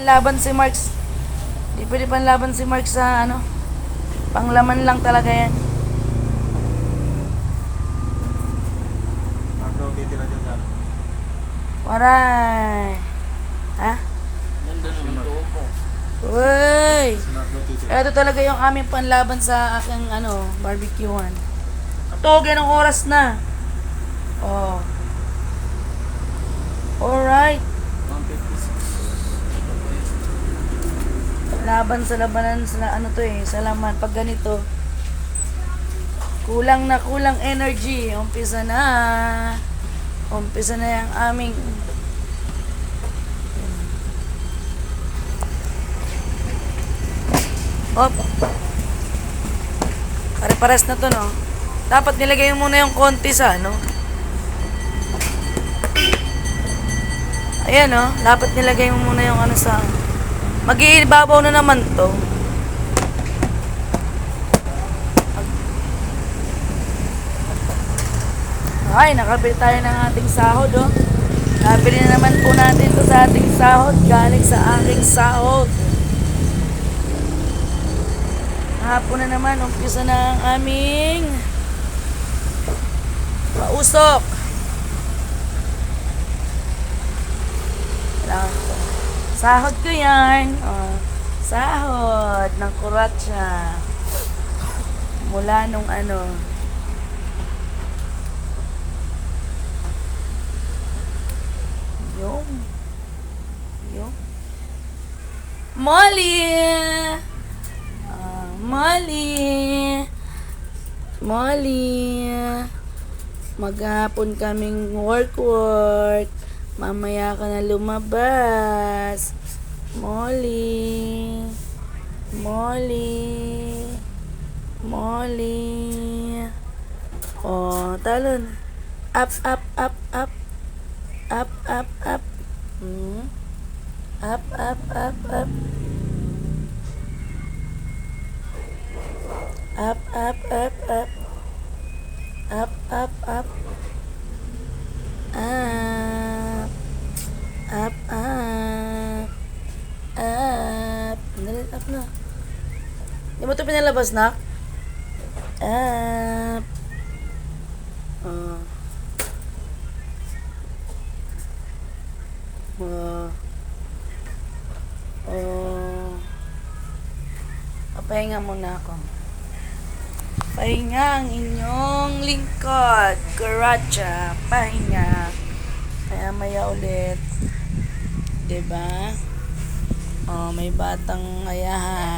panlaban si Marks. Hindi pwede panlaban si Marks sa ano. Panglaman lang talaga yan. Marco, titira dyan sa... Waray. Ha? Nandun naman doon po. Uy! Si Marco titira. Ito talaga yung aming panlaban sa aking barbecuehan. Ito, ganong oras na. Oh. Alright. 156. Laban sa labanan sa sa laman. Pag ganito, kulang na kulang energy. Umpisa na. Umpisa na yung aming Hop. Pare-pares na to, no? Dapat nilagay mo muna yung konti sa, Ayan, no? Dapat nilagay mo muna yung sa... Mag-iibabaw na naman to. Ay, nakabili tayo ng ating sahod, oh. Nabili na naman po natin to sa ating sahod. Galing sa aking sahod. Hapon na naman, umpisa na ang aming pausok. Sahod ko yan. Oh, sahod ng kuratsa. Mula nung Yung. Molly! Molly, maghapon kaming work. Mamaya ka na lumabas. Molly. Oh, talon. Up. Up. Up. Up. Up. Up. Up. Dali, up na. Hindi mo ito pinalabas, nak? Up. Papahinga muna ako. Pahinga ang inyong lingkod. Kuratsa. Pahinga. Maya ulit. Diba? May batang ayahan.